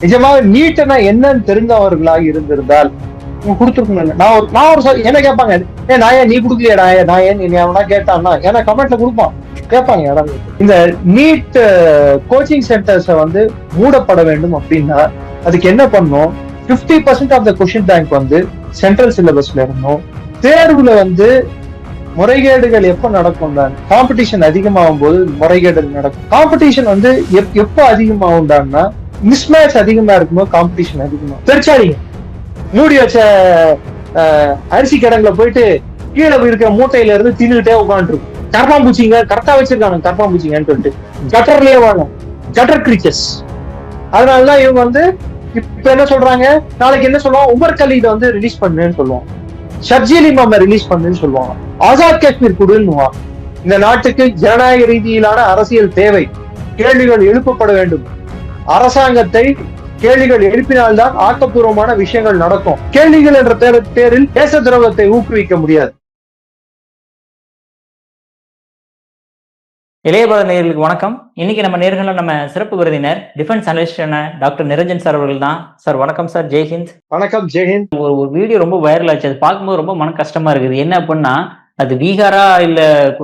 நிஜமாக நீட்னா என்னன்னு தெரிந்தவர்களாக இருந்திருந்தால் கொடுத்துருக்கணும். என்ன கேட்பாங்க, நான் ஏன் நீ குடுக்கலையடா, நான் ஏன் நீ அவனா கேட்டான்னா ஏன்னா கமெண்ட்ல கொடுப்பான், கேட்பாங்க யாராவது. இந்த நீட் கோச்சிங் சென்டர்ஸ வந்து மூடப்பட வேண்டும் அப்படின்னா அதுக்கு என்ன பண்ணும், 50% ஆஃப் த கொஸ்டின் பேங்க் வந்து சென்ட்ரல் சிலபஸ்ல இருந்தும், தேர்வுல வந்து முறைகேடுகள் எப்ப நடக்கும் தான், காம்படிஷன் அதிகமாகும் போது முறைகேடுகள் நடக்கும். காம்படிஷன் வந்து எப்ப அதிகமாகும்டான்னா மிஸ்மேட்ச் அதிகமா இருக்கும்போது காம்படிஷன் அதிகமா. பெருச்சாடிங்க மூடி வச்ச அரிசி கிடங்குல போயிட்டு கீழே இருக்கிற மூட்டையில இருந்து தின்னுகிட்டே உட்காந்துருக்கும். கரப்பாம்பூச்சிங்க கரெக்டா வச்சிருக்காங்க, கரப்பாம்பூச்சிங்கன்னு சொல்லிட்டு கட்டர்லயே வாங்க, கட்டர் கிரீச்சர்ஸ். அதனாலதான் இவங்க வந்து இப்ப என்ன சொல்றாங்க, நாளைக்கு என்ன சொல்லுவாங்க, உமர் கலீத வந்து ரிலீஸ் பண்ணுன்னு சொல்லுவாங்க, ஷர்ஜீல் இமாம ரிலீஸ் பண்ணுன்னு சொல்லுவாங்க, ஆசாத் காஷ்மீர் குடுன்னுவாங்க. இந்த நாட்டுக்கு ஜனநாயக ரீதியிலான அரசியல் தேவை, கேள்விகள் எழுப்பப்பட வேண்டும். அரசாங்கத்தை கேள்விகள் எழுப்பினால்தான் ஆக்கப்பூர்வமான விஷயங்கள் நடக்கும். கேள்விகள் என்ற பேரில் தேச துரோகத்தை ஊக்குவிக்க முடியாது. இளையபாத நேயர்களுக்கு வணக்கம். இன்னைக்கு நம்ம நேர்களை நம்ம சிறப்பு விருந்தினர் defence analyst doctor Niranjan sir அவர்கள் தான். சார் வணக்கம் சார். ஜெய்ஹிந்த். வணக்கம். ஜெய்ஹிந்த். ஒரு வீடியோ ரொம்ப வைரல் ஆச்சு, அது பார்க்கும்போது ரொம்ப மன கஷ்டமா இருக்குது. என்ன அப்படின்னா, அது பீகாரா இல்ல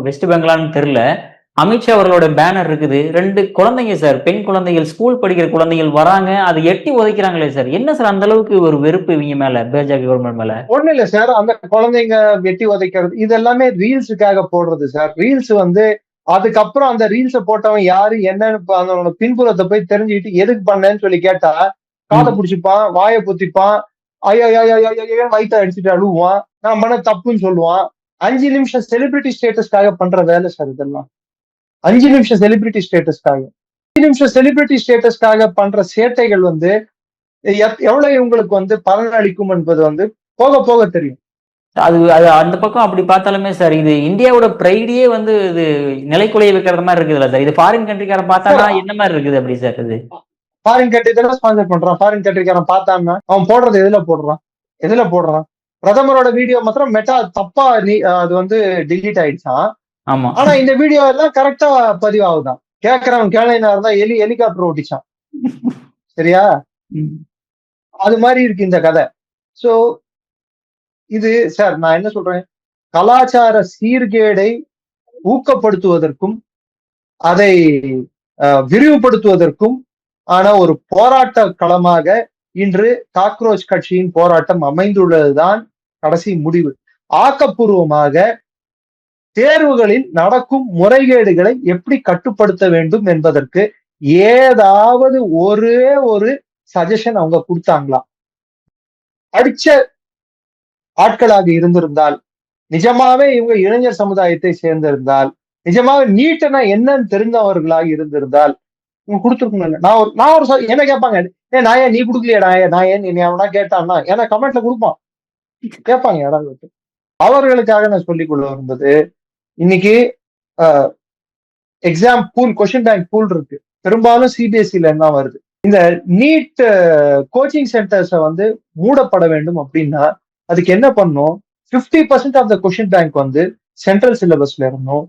வெஸ்ட் பெங்காலான்னு தெரியல, அமித்ஷா அவர்களோட பேனர் இருக்குது, 2 குழந்தைங்க சார், பெண் குழந்தைகள், ஸ்கூல் படிக்கிற குழந்தைகள் வராங்க, அதை எட்டி உதைக்கிறாங்களே சார். என்ன சார் அந்த அளவுக்கு ஒரு வெறுப்பு இவங்க மேல, பாஜக கவர்மெண்ட் மேல? ஒண்ணு இல்ல சார், அந்த குழந்தைங்க வெட்டி உதைக்கிறது இது எல்லாமே ரீல்ஸுக்காக போடுறது சார். ரீல்ஸ் வந்து அதுக்கப்புறம் அந்த ரீல்ஸ போட்டவன் யாரு என்னன்னு அதனோட பின்புலத்தை போய் தெரிஞ்சுக்கிட்டு எதுக்கு பண்ணேன்னு சொல்லி கேட்டா காதை பிடிச்சிப்பான், வாயை புத்திப்பான், ஐயோ வயிற்ற அடிச்சுட்டு அழுவான், நான் பண்ண தப்புன்னு சொல்லுவான். 5 நிமிஷம் செலிபிரிட்டி ஸ்டேட்டஸ்க்காக பண்ற வேலை சார் இதெல்லாம். 5 நிமிஷம் செலிபிரிட்டி ஸ்டேட்டஸ்க்காக 5 நிமிஷம் செலிபிரிட்டி ஸ்டேட்டஸ்க்காக பண்ற சேட்டைகள் வந்து எவ்வளவு இவங்களுக்கு வந்து பலன் அளிக்கும் என்பது வந்து போக போக தெரியும். அது அந்த பக்கம் அப்படி பார்த்தாலுமே சார், இது இந்தியாவோட பிரைடியே வந்து இது நிலைக்குலைய வைக்கிற மாதிரி இருக்குதுல்ல சார். இது ஃபாரின் கண்ட்ரிக்காரன் பார்த்தானா என்ன மாதிரி இருக்குது அப்படி சார்? இது ஃபாரின் கண்ட்ரி தானே ஸ்பான்சர் பண்றான். ஃபாரின் கண்ட்ரிக்காரன் பார்த்தான்னா அவன் போடுறது எதுல போடுறான்? பிரதமரோட வீடியோ மாத்திரம் மெட்டா தப்பா அது வந்து டிலீட் ஆயிடுச்சான். ஆமா. ஆனா இந்த வீடியோ எல்லாம் கரெக்டா பதிவாகுதான். கேட்கறவன் கேளைனா இருந்தா ஹெலிகாப்டர் ஓட்டிச்சான். சரியா? அது மாதிரி இருக்கு இந்த கதை. சோ இது சார் நான் என்ன சொல்றேன், கலாச்சார சீர்கேடை ஊக்கப்படுத்துவதற்கும் அதை விரிவுபடுத்துவதற்கும் ஆன ஒரு போராட்ட களமாக இன்று காக்ரோச் கட்சியின் போராட்டம் அமைந்துள்ளதுதான் கடைசி முடிவு. ஆக்கப்பூர்வமாக தேர்வுகளில் நடக்கும் முறைகேடுகளை எப்படி கட்டுப்படுத்த வேண்டும் என்பதற்கு ஏதாவது ஒரே ஒரு சஜஷன் அவங்க கொடுத்தாங்களா? படிச்ச ஆட்களாக இருந்திருந்தால், நிஜமாவே இவங்க இளைஞர் சமுதாயத்தை சேர்ந்திருந்தால், நிஜமாக நீட்னா என்னன்னு தெரிந்தவர்களாக இருந்திருந்தால் இவங்க கொடுத்துருக்கணும். என்ன கேட்பாங்க, நான் ஏன் நீ குடுக்கலையடா, நான் ஏன் நீ அவனா கேட்டான்னா ஏன்னா கமெண்ட்ல கொடுப்பான், கேட்பாங்க யாராவது. அவர்களுக்காக நான் சொல்லிக் கொள்ள வரும்போது, இன்னைக்கு exam pool, question bank pool இருக்கு, பெரும்பாலும் சிபிஎஸ்இல தான் வருது. இந்த நீட் கோச்சிங் சென்டர்ஸ வந்து மூடப்பட வேண்டும் அப்படின்னா அதுக்கு என்ன பண்ணும், 50% ஆஃப் த கொஸ்டின் பேங்க் வந்து சென்ட்ரல் சிலபஸ்ல இருந்தும்,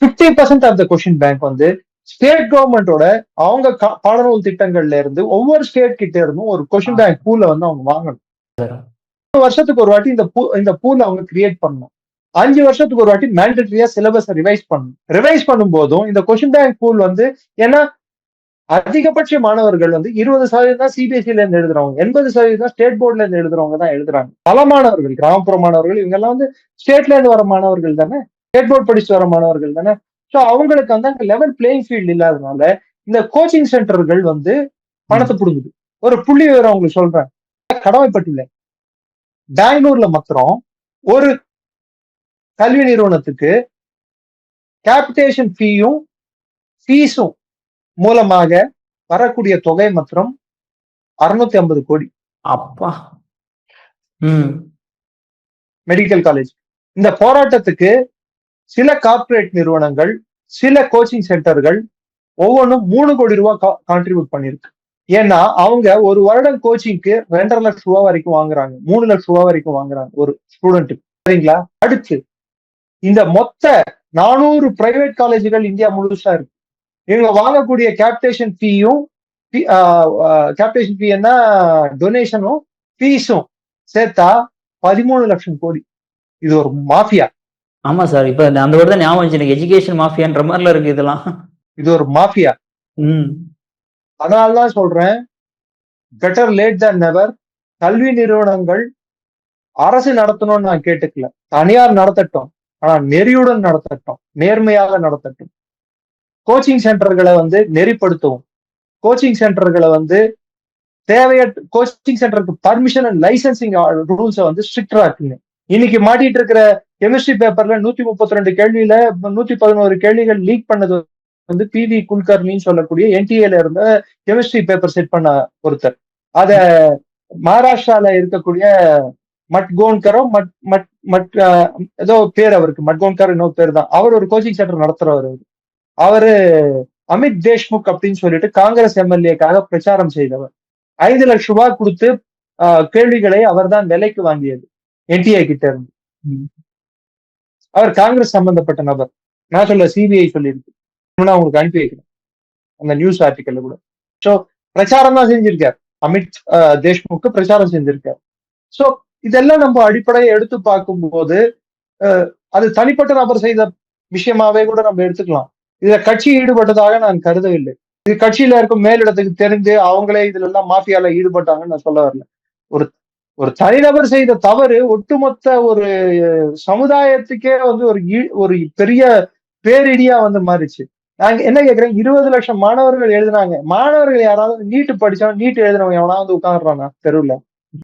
50% ஆஃப் த கொஸ்டின் பேங்க் வந்து ஸ்டேட் கவர்மெண்டோட அவங்க பாடநூல் திட்டங்கள்ல இருந்து ஒவ்வொரு ஸ்டேட் கிட்ட இருந்தும் ஒரு கொஸ்டின் பேங்க் பூல வந்து அவங்க வாங்கணும். 3 வருஷத்துக்கு ஒரு வாட்டி இந்த பூல் அவங்க கிரியேட் பண்ணணும். 5 வருஷத்துக்கு ஒரு வாட்டி மேண்டேட்டரியா சிலபஸ் ரிவைஸ் பண்ணணும். ரிவைஸ் பண்ணும் போதும் இந்த கொஸ்டின் பேங்க் பூல் வந்து, ஏன்னா அதிகபட்ச மாணவர்கள் வந்து 20% தான் சிபிஎஸ்இல இருந்து எழுதுறவங்க, 80% தான் ஸ்டேட் போர்ட்ல இருந்து எழுதுறவங்க தான் எழுதுறாங்க. பல மாணவர்கள், கிராமப்புற மாணவர்கள், இவங்க எல்லாம் வந்து ஸ்டேட்ல இருந்து வர மாணவர்கள் தானே, ஸ்டேட் போர்ட் படிச்சு வர மாணவர்கள் தானே. சோ அவங்களுக்கு வந்து அங்க லெவல் பிளேயிங் ஃபீல்டு இல்லாதனால இந்த கோச்சிங் சென்டர்கள் வந்து பணத்தை புடுங்குது. ஒரு புள்ளி விவரம் உங்களுக்கு சொல்றேன், கடமைப்பட்டுள்ள பெங்களூர்ல மாத்திரம் ஒரு கல்வி நிறுவனத்துக்கு கேபிடேஷன் ஃபீஸும் மூலமாக வரக்கூடிய தொகை மாத்திரம் 650 கோடி. அப்பா. Medical college. இந்த போராட்டத்துக்கு சில கார்ப்பரேட் நிறுவனங்கள், சில கோச்சிங் சென்டர்கள் ஒவ்வொன்றும் 3 கோடி ரூபாய் கான்ட்ரிபியூட் பண்ணிருக்கு. ஏன்னா அவங்க ஒரு வருடம் கோச்சிங்க்கு 2.5 லட்சம் ரூபாய் வரைக்கும் வாங்குறாங்க, 3 லட்சம் ரூபாய் வரைக்கும் வாங்குறாங்க ஒரு ஸ்டூடெண்ட்டுக்கு. சரிங்களா? அடுத்து இந்த மொத்த 400 பிரைவேட் காலேஜுகள் இந்தியா முழுசா இருக்கு. இவங்க வாங்கக்கூடிய கேபிடேஷன் ஃபீயும் கேபிடேஷன் ஃபீ என்ன, டொனேஷனும் ஃபீஸும் சேர்த்தா 13 லட்சம் கோடி. இது ஒரு மாஃபியா. ஆமா சார். இப்ப அந்த வேர்டு தான் ஞாபகம் வந்துச்சு எனக்கு. எஜுகேஷன் மாஃபியான்ற மாதிரில இருக்கு இதெல்லாம். இது ஒரு மாஃபியா. அதனாலதான் சொல்றேன், பெட்டர் லேட் than நெவர். கல்வி நிறுவனங்கள் அரசு நடத்தணும்னு நான் கேட்டுக்கல, தனியார் நடத்தட்டும், ஆனா நெறியுடன் நடத்தட்டும், நேர்மையாக நடத்தட்டும். கோச்சிங் சென்டர்களை நெறிப்படுத்துவோம். கோச்சிங் சென்டர்களை தேவையற்ற கோச்சிங் சென்டருக்கு பர்மிஷன் அண்ட் லைசன்சிங் ரூல்ஸை ஸ்ட்ரிக்டரா இருக்குங்க. இன்னைக்கு மாட்டிட்டு இருக்கிற கெமிஸ்ட்ரி பேப்பர்ல 132 கேள்வியில 111 கேள்விகள் லீக் பண்ணது PV குல்கர்னின்னு சொல்லக்கூடிய NTA இருந்த கெமிஸ்ட்ரி பேப்பர் செட் பண்ண ஒருத்தர். அத மகாராஷ்டிரால இருக்கக்கூடிய மட்கோன்கரோ ஏதோ பேர் அவருக்கு, மட்கோன்கர் இன்னொரு பேர் தான். அவர் ஒரு கோச்சிங் சென்டர் நடத்துறவர். அவரு அமித் தேஷ்முக் அப்படின்னு சொல்லிட்டு காங்கிரஸ் MLA-க்காக பிரச்சாரம் செய்தவர். 5 லட்சம் ரூபாய் கொடுத்து கேள்விகளை அவர் தான் விலைக்கு வாங்கியது NTA கிட்ட இருந்து. அவர் காங்கிரஸ் சம்பந்தப்பட்ட நபர். நான் சொல்ல, CBI சொல்லியிருக்கு, நான் உங்களுக்கு அனுப்பி வைக்கிறேன் அந்த நியூஸ் ஆர்டிக்கல்ல கூட. சோ பிரச்சாரம் தான் செஞ்சிருக்கார் அமித் தேஷ்முக்கு, பிரச்சாரம் செஞ்சிருக்கார். சோ இதெல்லாம் நம்ம அடிப்படையை எடுத்து பார்க்கும்போது அது தனிப்பட்ட நபர் செய்த விஷயமாவே கூட நம்ம எடுத்துக்கலாம். இதுல கட்சி ஈடுபட்டதாக நான் கருதவில்லை. இது கட்சியில இருக்கும் மேலிடத்துக்கு தெரிந்து அவங்களே இதுல எல்லாம் மாஃபியால ஈடுபட்டாங்கன்னு நான் சொல்ல வரல. ஒரு ஒரு தனிநபர் செய்த தவறு ஒட்டுமொத்த ஒரு சமுதாயத்துக்கே ஒரு பெரிய பேரிடியா மாறிச்சு. நாங்க என்ன கேக்குறேன், 20 லட்சம் மாணவர்கள் எழுதினாங்க. மாணவர்கள் யாராவது நீட் படிச்சாலும், நீட் எழுதினவங்க எவனாவது உட்கார்றானா தெருவுல?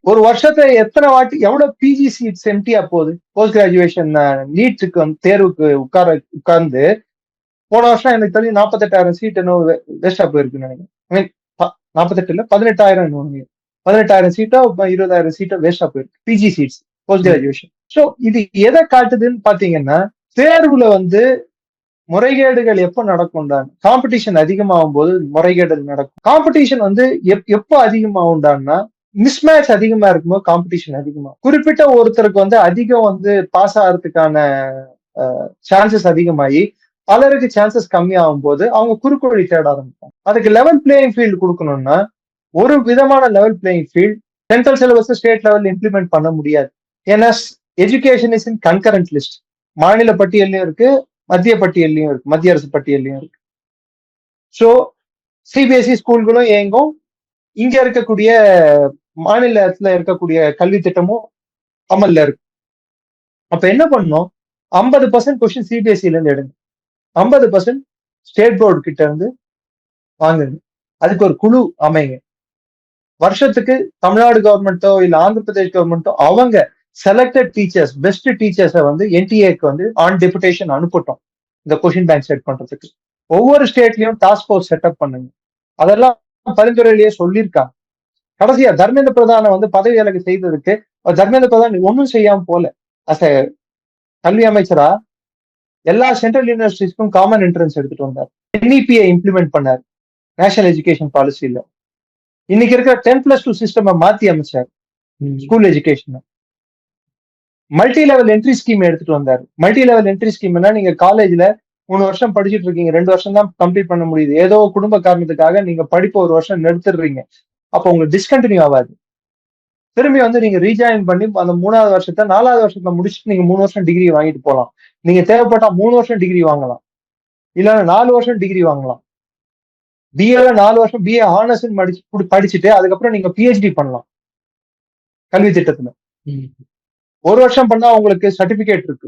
ஒரு வருஷத்தை எத்தனை வாட்டி எவ்வளவு PG சீட்ஸ் எம்டியா போகுது? போஸ்ட் கிராஜுவேஷன் நீட்டுக்கு தேர்வுக்கு உட்கார்ந்து போன வருஷம் எனக்கு தெரிஞ்சு 48,000 சீட் என்ன வேஸ்டா போயிருக்குன்னு நினைக்கிறேன். 48 இல்ல 18,000 18,000 சீட்டோ 20,000 சீட்டோ வேஸ்டா போயிருக்கு PG seats post graduation. So இது எதை காட்டுதுன்னு பாத்தீங்கன்னா, தேர்வுல முறைகேடுகள் எப்ப நடக்கும்டான், காம்படிஷன் அதிகமாகும் போது முறைகேடுகள் நடக்கும். காம்படிஷன் எப்ப அதிகமாகும்டான்னா, மிஸ்மேட்ச் அதிகமா இருக்கும்போது காம்படிஷன் அதிகமா. குறிப்பிட்ட ஒருத்தருக்கு அதிகம் பாஸ் ஆகிறதுக்கான சான்சஸ் அதிகமாகி பலருக்கு சான்சஸ் கம்மியாகும் போது அவங்க குறுக்கு வழி தேட ஆரம்பிப்பாங்க. அதுக்கு லெவல் பிளேயிங் ஃபீல்டு கொடுக்கணும்னா, ஒரு விதமான level playing field central syllabus state level implement பண்ண முடியாது. ஏன்னா education is in concurrent list. மாநில பட்டியலையும் இருக்கு, மத்திய பட்டியலையும் இருக்கு, மத்திய அரசு பட்டியலையும் இருக்கு. சோ CBSE ஸ்கூல்களும் இயங்கும், இங்க இருக்கக்கூடிய மாநிலத்துல இருக்கக்கூடிய கல்வி திட்டமும் அமல்ல இருக்கு. அப்ப என்ன பண்ணணும், 50% கொஸ்டின் CBSE-ல இருந்து எடுங்க, 50% ஸ்டேட் போர்டு கிட்ட இருந்து வாங்குங்க. அதுக்கு ஒரு குழு அமைங்க. வருஷத்துக்கு தமிழ்நாடு கவர்மெண்ட்டோ இல்ல ஆந்திர பிரதேஷ் கவர்மெண்ட்டோ அவங்க செலக்டட் டீச்சர்ஸ், பெஸ்ட் டீச்சர்ஸை NTA-க்கு ஆன் டெபுடேஷன் அனுப்பட்டும் இந்த கொஸ்டின் பேங்க் செட் பண்றதுக்கு. ஒவ்வொரு ஸ்டேட்லயும் டாஸ்க் ஃபோர்ஸ் செட்டப் பண்ணுங்க. அதெல்லாம் பரிந்துரையிலேயே சொல்லியிருக்காங்க. கடைசியா தர்மேந்திர பிரதான பதவி விலகு செய்ததுக்கு தர்மேந்திர பிரதான் ஒன்னும் செய்யாம போல. கல்வி அமைச்சரா எல்லா சென்ட்ரல் யூனிவர்சிட்டிஸ்க்கும் காமன் என்ட்ரன்ஸ் எடுத்துட்டு வந்தார். NEP-ஐ இம்ப்ளிமெண்ட் பண்ணார் நேஷனல் எஜுகேஷன் பாலிசியில. இன்னைக்கு இருக்கிற 10+2 சிஸ்டம் மாத்தி அமைச்சார் school education. Multi level entry scheme எடுத்துட்டு வந்தாரு. மல்டி லெவல் என்ட்ரி ஸ்கீம்னா, நீங்க காலேஜ்ல 3 வருஷம் படிச்சுட்டு இருக்கீங்க, 2 வருஷம் தான் கம்ப்ளீட் பண்ண முடியுது. ஏதோ குடும்ப காரணத்துக்காக நீங்க படிப்பு 1 வருஷம் நிறுத்திடுறீங்க. அப்ப உங்களுக்கு டிஸ்கண்டினியூ ஆகாது. திரும்பி நீங்க ரீஜாயின் பண்ணி அந்த 3வது வருஷத்தை 4வது வருஷத்துல முடிச்சுட்டு நீங்க 3 வருஷம் டிகிரி வாங்கிட்டு போகலாம். நீங்க தேவைப்பட்டா 3 வருஷம் டிகிரி வாங்கலாம், இல்லைன்னா 4 வருஷம் டிகிரி வாங்கலாம். BA 4 வருஷம் BA ஹானர்ஸ் படிச்சுட்டு அதுக்கப்புறம் நீங்க PhD பண்ணலாம் கல்வி திட்டத்துல. 1 வருஷம் பண்ணா உங்களுக்கு சர்டிபிகேட் இருக்கு,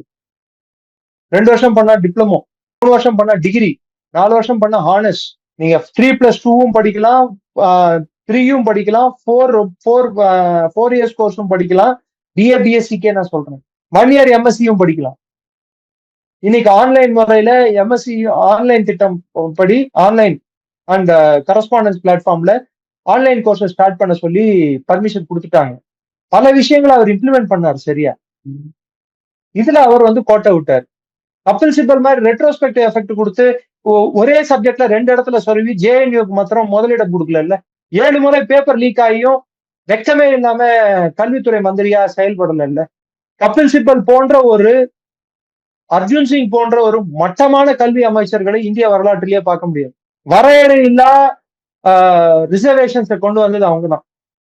2 வருஷம் பண்ணா டிப்ளமோ, 3 வருஷம் பண்ணா டிகிரி, 4 வருஷம் பண்ணா ஹானர்ஸ். நீங்க 3+2 படிக்கலாம், 3 படிக்கலாம், 4 இயர்ஸ் கோர்ஸும் படிக்கலாம். BA BSc-க்கே நான் சொல்றேன், 1 இயர் MSc-யும் படிக்கலாம். இன்னைக்கு ஆன்லைன் முறையில MSc ஆன்லைன் திட்டம் படி ஆன்லைன் அண்ட் கரஸ்பாண்டன்ஸ் பிளாட்ஃபார்ம்ல ஆன்லைன் கோர்ஸை ஸ்டார்ட் பண்ண சொல்லி பர்மிஷன் கொடுத்துட்டாங்க. பல விஷயங்களை அவர் இம்ப்ளிமெண்ட் பண்ணார் சரியா. இதுல அவர் கோட்டை விட்டார். கபில் சிபல் மாதிரி ரெட்ரோஸ்பெக்டிவ் எஃபெக்ட் கொடுத்து ஒரே சப்ஜெக்ட்ல 2 இடத்துல சொல்லி JNU-க்கு மாத்திரம் முதலிடம் கொடுக்கல. 7 முறை பேப்பர் லீக் ஆகியும் வெக்கமே இல்லாம கல்வித்துறை மந்திரியா செயல்படல. கபில் சிபல் போன்ற அர்ஜுன் சிங் போன்ற ஒரு மட்டமான கல்வி அமைச்சர்களை இந்திய வரலாற்றிலேயே பார்க்க முடியாது. வரையறை இல்லா ரிசர்வேஷன்ஸை கொண்டு வந்தது அவங்க தான்.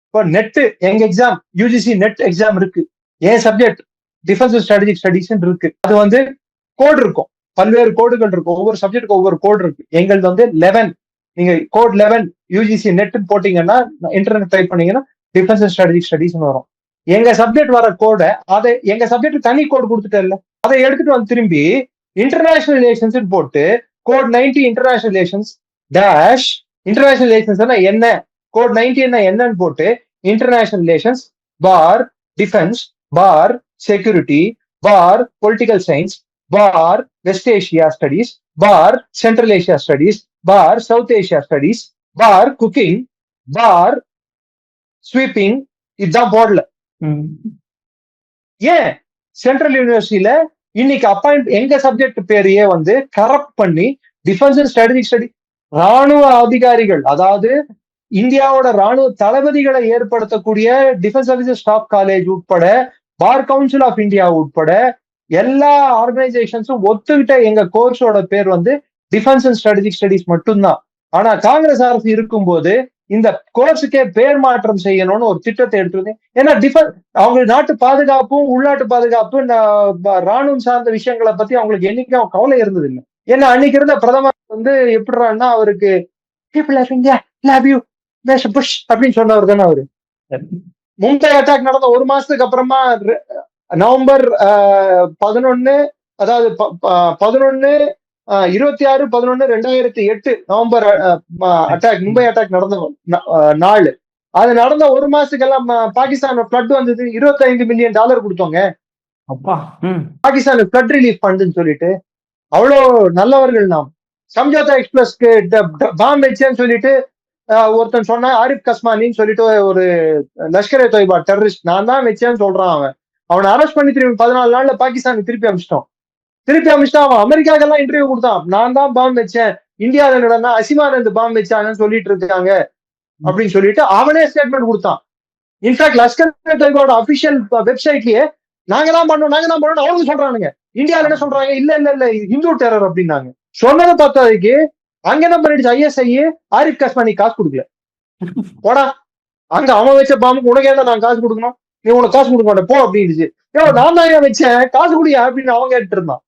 இப்போ நெட் எங்க எக்ஸாம் யூஜிசி நெட் எக்ஸாம் இருக்கு. ஏன் சப்ஜெக்ட் டிஃபென்ஸ் ஸ்ட்ராட்டஜிக் ஸ்டடிஸ் இருக்கு. அது வந்து கோட் இருக்கும், பல்வேறு கோடுகள் இருக்கும், ஒவ்வொரு சப்ஜெக்ட்டுக்கு ஒவ்வொரு கோடு இருக்கு. எங்களது வந்து 11, நீங்க கோட் 11 யூஜிசி நெட் போட்டீங்கன்னா, இன்டர்நெட் டைப் பண்ணீங்கன்னா டிஃபென்ஸ் ஸ்ட்ராட்டஜிக் ஸ்டடிஸ் வரும். எங்க சப்ஜெக்ட் வர கோடை அதை எங்க சப்ஜெக்ட் தனி கோடு கொடுத்துட்டேன்ல, அதை எடுத்துட்டு வந்து திரும்பி இன்டர்நேஷனல் ரிலேஷன்ஸ் போட்டு code 90 international relations dash international relations என்ன, கோட் 90 என்னன்னு போட்டு international relations bar defence bar security bar political science bar West Asia studies bar Central Asia studies bar South Asia studies bar cooking bar sweeping, இதுதான் போடல. ஏன் central யூனிவர்சிட்டியில இன்னைக்கு எங்க subject பேரையே வந்து கரப்ட் பண்ணி டிஃபென்ஸ் அண்ட் ஸ்ட்ராட்டஜிக் ஸ்டடி ராணுவ அதிகாரிகள், அதாவது இந்தியாவோட ராணுவ தளபதிகளை ஏற்படுத்தக்கூடிய டிஃபென்ஸ் ஆபீசர் ஸ்டாஃப் காலேஜ் உட்பட பார் கவுன்சில் ஆஃப் இந்தியா உட்பட எல்லா ஆர்கனைசேஷன்ஸும் ஒத்துக்கிட்ட எங்க கோர்ஸோட பேர் வந்து டிஃபென்ஸ் அண்ட் ஸ்ட்ராட்டஜிக் ஸ்டடிஸ் மட்டும்தான். ஆனா காங்கிரஸ் அரசு இருக்கும்போது இந்த கோர்ஸுக்கே பேர் மாற்றம் செய்யணும்னு ஒரு திட்டத்தை எடுத்துருந்தேன். ஏன்னா அவங்க நாட்டு பாதுகாப்பும் உள்நாட்டு பாதுகாப்பு ராணுவம் சார்ந்த விஷயங்களை பத்தி அவங்களுக்கு என்னைக்கும் கவலை இருந்தது இல்லை. ஏன்னா அன்னைக்கு இருந்த பிரதமர் வந்து எப்படின்னா அவருக்கு புஷ் அப்படின்னு சொன்னவர் தானே அவரு. மும்பை அட்டாக் நடந்த ஒரு மாசத்துக்கு அப்புறமா நவம்பர் 11, அதாவது 26/11/2008 நவம்பர் அட்டாக், மும்பை அட்டாக் நடந்த நாள். அது நடந்த ஒரு மாசத்துக்கெல்லாம் பாகிஸ்தான் பிளட் வந்தது. $25 மில்லியன் கொடுத்தோங்க பாகிஸ்தான் பிளட் ரிலீஃப் ஃபண்டுன்னு சொல்லிட்டு. அவ்வளவு நல்லவர்கள் நாம். சம்ஜாதா எக்ஸ்பிரஸ்க்கு பாம் வச்சேன்னு சொல்லிட்டு ஒருத்தன் சொன்னா, ஆரிப் கஸ்மானின்னு சொல்லிட்டு ஒரு லஷ்கர் ஏ தொய்பா டெரரிஸ்ட், நான் தான் வச்சேன்னு சொல்றான். அவனை அரெஸ்ட் பண்ணி திரும்பி 14 நாள்ல பாகிஸ்தானுக்கு திருப்பி அமிச்சிட்டான். அவன் அமெரிக்காக்கெல்லாம் இன்டர்வியூ கொடுத்தான், நான் தான் பாம் வச்சேன், இந்தியாவில என்னடா அசிமானந்த் பாம் வச்சாங்கன்னு சொல்லிட்டு இருக்காங்க அப்படின்னு சொல்லிட்டு அவனே ஸ்டேட்மெண்ட் கொடுத்தான். இன்ஃபேக்ட் லஷ்கர் ஏ தொய்பாவோட அபிஷியல் வெப்சைட்லயே நாங்க தான் பண்ணோம் அவங்க சொல்றானுங்க. இந்தியாவில என்ன சொல்றாங்க, இல்ல ஹிந்து டெரர் அப்படின்னாங்க. சொன்னதை பார்த்ததுக்கு அங்க என்ன பண்ணிடுச்சு ஐஎஸ்ஐ, ஆரிப் கஸ்மானி காசு கொடுக்கல. போடா, அங்க அவன் வச்ச பாம்புக்கு உனக்கு ஏன் நான் காசு கொடுக்கணும், நீ உனக்கு காசு கொடுக்க மாட்டேன் போ அப்படின்னுச்சு. நான் தான் வச்சேன், காசு குடியா அப்படின்னு அவன் கேட்டு இருந்தான்.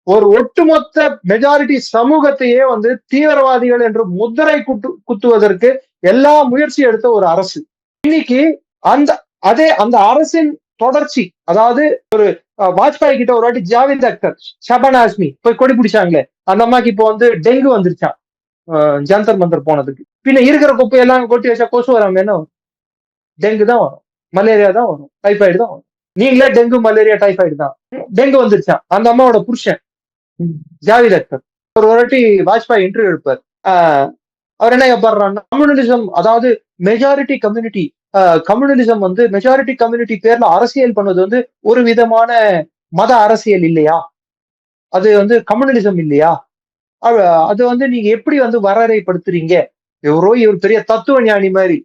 ஒரு ஒட்டுமொத்த மெஜாரிட்டி சமூகத்தையே வந்து தீவிரவாதிகள் என்று முத்திரை குத்துவதற்கு எல்லா முயற்சி எடுத்த ஒரு அரசு. இன்னைக்கு அந்த அரசின் தொடர்ச்சி, அதாவது ஒரு வாஜ்பாய் கிட்ட ஒரு வாட்டி ஜாவேத் அக்தர், ஷபானா ஆஸ்மி போய் கொடி பிடிச்சாங்களே, அந்த அம்மாக்கு இப்போ வந்து டெங்கு வந்துருச்சான் ஜந்தர் மந்தர் போனதுக்கு. பின்ன இருக்கிற குப்பையெல்லாம் கொட்டி வச்சா கொசு வராம என்ன வரும்? டெங்கு தான் வரும், மலேரியா தான் வரும், டைஃபாய்டு தான் வரும். நீங்களே டெங்கு மலேரியா டைஃபாய்டு தான். டெங்கு வந்துருச்சான் அந்த அம்மாவோட புருஷன் ஜாவேத் அக்தர். ஒரு வாட்டி வாஜ்பாய் இன்டர்வியூ எடுப்பார். அவர் என்ன கேட்பாருன்னா, கம்யூனலிசம், அதாவது மெஜாரிட்டி கம்யூனலிசம் வந்து மெஜாரிட்டி கம்யூனிட்டி பேர்ல அரசியல் பண்ணது வந்து ஒரு விதமான மத அரசியல் இல்லையா, அது வந்து கம்யூனலிசம் இல்லையா, அது வந்து நீங்க எப்படி வந்து வரையறைப்படுத்துறீங்க, இவர் பெரிய தத்துவ ஞானி மாதிரி.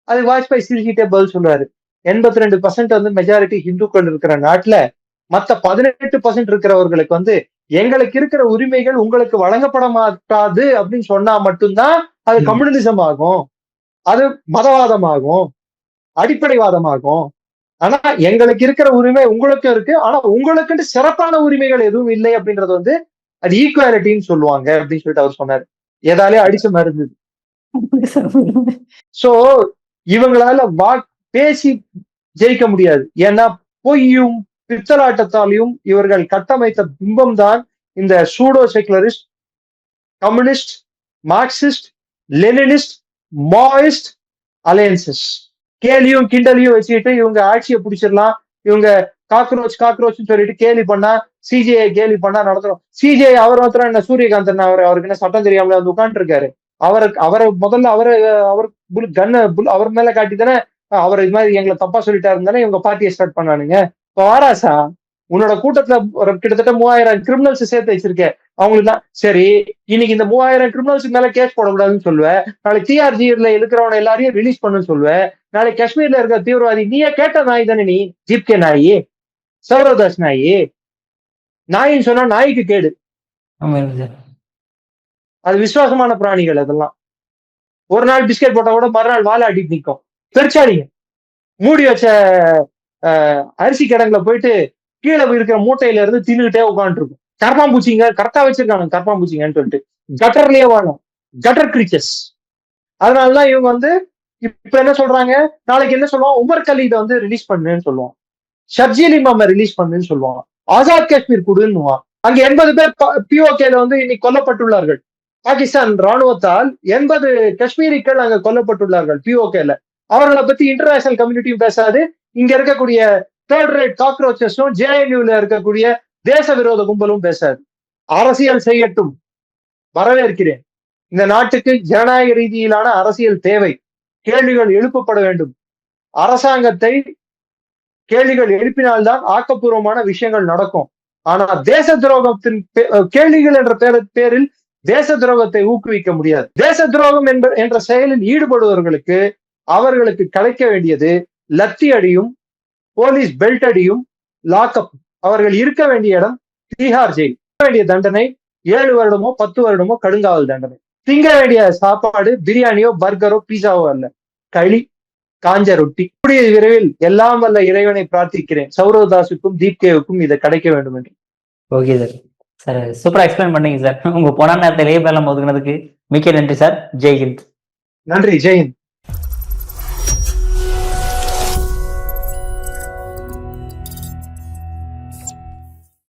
அது வாஜ்பாய் சிரிக்கிட்டே பதில் சொல்றாரு, 82% வந்து மெஜாரிட்டி ஹிந்துக்கள் இருக்கிற நாட்டுல மத்த 18% இருக்கிறவர்களுக்கு வந்து எங்களுக்கு இருக்கிற உரிமைகள் உங்களுக்கு வழங்கப்பட மாட்டாது அப்படின்னு சொன்னா மட்டும்தான் அது கம்யூனலிசம் ஆகும், அது மதவாதம் ஆகும், அடிப்படைவாதமாகும். ஆனா எங்களுக்கு இருக்கிற உரிமை உங்களுக்கு இருக்கு, ஆனா உங்களுக்குன்னு சிறப்பான உரிமைகள் எதுவும் இல்லை அப்படின்றது வந்து அது ஈக்குவாலிட்டின்னு சொல்லுவாங்க அப்படின்னு சொல்லிட்டு அவர் சொன்னாரு. ஏதாலே அடிச்ச மருந்து. சோ இவங்களால பேசி ஜெயிக்க முடியாது. ஏன்னா பொய்யும் பித்தலாட்டத்தாலையும் இவர்கள் கட்டமைத்த பிம்பம் தான் இந்த pseudo secularist, communist, Marxist, Leninist, Maoist alliances. கேலியும் கிண்டலையும் வச்சுக்கிட்டு இவங்க ஆட்சியை பிடிச்சிடலாம், இவங்க காக்ரோச் சொல்லிட்டு கேலி பண்ணா, சிஜிஐ கேலி பண்ணா நடத்துறோம். சிஜிஐ அவர் மாத்திரம் என்ன, சூரியகாந்தன் அவருக்கு என்ன சட்டம் தெரியாமல வந்து உட்காந்துட்டு இருக்காரு. அவரை முதல்ல அவர் மேல காட்டி தானே அவர் இது மாதிரி எங்களை தப்பா சொல்லிட்டாரு தானே இவங்க பார்ட்டியை ஸ்டார்ட் பண்ணானுங்க. இப்ப வாராசா உன்னோட கூட்டத்துல கிட்டத்தட்ட 3000 கிரிமினல்ஸ் சேர்த்து வச்சிருக்கேன். அவங்களுக்கு தான் சரி, இன்னைக்கு இந்த 3000 கிரிமினல்ஸுக்கு மேல கேஸ் போடக்கூடாதுன்னு சொல்லுவேன், நாளைக்கு டிஆர்ஜில இருக்கிறவன எல்லாரையும் ரிலீஸ் பண்ணுன்னு சொல்லுவேன், நாளைக்கு காஷ்மீர்ல இருக்கிற தீவிரவாதி நீயே கேட்ட நாய் தானே, நீ ஜிப்கே நாயி, சௌரதாஸ் நாயி, நாயின்னு சொன்னா நாய்க்கு கேடு, அது விசுவாசமான பிராணிகள் அதெல்லாம். ஒரு நாள் பிஸ்கெட் போட்டா கூட மறுநாள் வாலாட்டிட்டு நிற்கும். பெருச்சாடிங்க மூடி வச்ச அரிசி கிடங்குல போயிட்டு கீழே இருக்கிற மூட்டையில இருந்து தின்னுகிட்டே உட்காந்துருக்கும். கரப்பாம்பூச்சிங்க கரெக்டா வச்சிருக்காங்க கரப்பாம்பூச்சிங்கன்னு சொல்லிட்டு கட்டர்லயே வாழும். Cutter creatures. அதனாலதான் இவங்க வந்து இப்ப என்ன சொல்றாங்க, நாளைக்கு என்ன சொல்லுவான், உமர் கலீத வந்து ரிலீஸ் பண்ணுன்னு சொல்லுவான், ஷர்ஜீல் இமாம ரிலீஸ் பண்ணுன்னு சொல்லுவான், ஆசாத் காஷ்மீர் குடுன்னுவான். அங்க 80 பேர் பிஓகேல வந்து இன்னைக்கு கொல்லப்பட்டுள்ளார்கள். பாகிஸ்தான் ராணுவத்தால் 80 காஷ்மீரிகள் அங்க கொல்லப்பட்டுள்ளார்கள் பிஓகேல. அவர்களை பத்தி இன்டர்நேஷனல் கம்யூனிட்டியும் பேசாது, இங்க இருக்கக்கூடிய தேர்ட் ரேட் காக்ரோச்சஸும் ஜேஎன்யூல இருக்கக்கூடிய தேச விரோத கும்பலும் பேசாது. அரசியல் செய்யட்டும், வரவேற்கிறேன். இந்த நாட்டுக்கு ஜனநாயக ரீதியிலான அரசியல் தேவை. கேள்விகள் எழுப்பப்பட வேண்டும். அரசாங்கத்தை கேள்விகள் எழுப்பினால்தான் ஆக்கப்பூர்வமான விஷயங்கள் நடக்கும். ஆனா தேச துரோகத்தின் கேள்விகள் என்ற பேரில் தேச துரோகத்தை ஊக்குவிக்க முடியாது. தேச துரோகம் என்ற செயலில் ஈடுபடுபவர்களுக்கு அவர்களுக்கு கிடைக்க வேண்டியது லத்தி அடியும் போலீஸ் பெல்ட் அடியும் லாக்அப். அவர்கள் இருக்க வேண்டிய இடம் தீஹார் ஜெயில். வேண்டிய தண்டனை 7 வருடமோ 10 வருடமோ கடுங்காவல் தண்டனை. திங்க வேண்டிய சாப்பாடு பிரியாணியோ பர்கரோ பீஸாவோ அல்ல, களி காஞ்ச ரொட்டி. கூடிய விரைவில் எல்லாம் வல்ல இறைவனை பிரார்த்திக்கிறேன் சௌரவதாசுக்கும் தீப்கேவுக்கும் இதை கிடைக்க வேண்டும் என்று. Okay sir. சார் சூப்பரா எக்ஸ்பிளைன் பண்ணீங்க சார். உங்க பொண்ணா நேரத்தை லேபர்லாம் ஒதுக்குனதுக்கு மிக்க நன்றி சார். ஜெய்ஹிந்த். நன்றி. ஜெய்ஹிந்த்.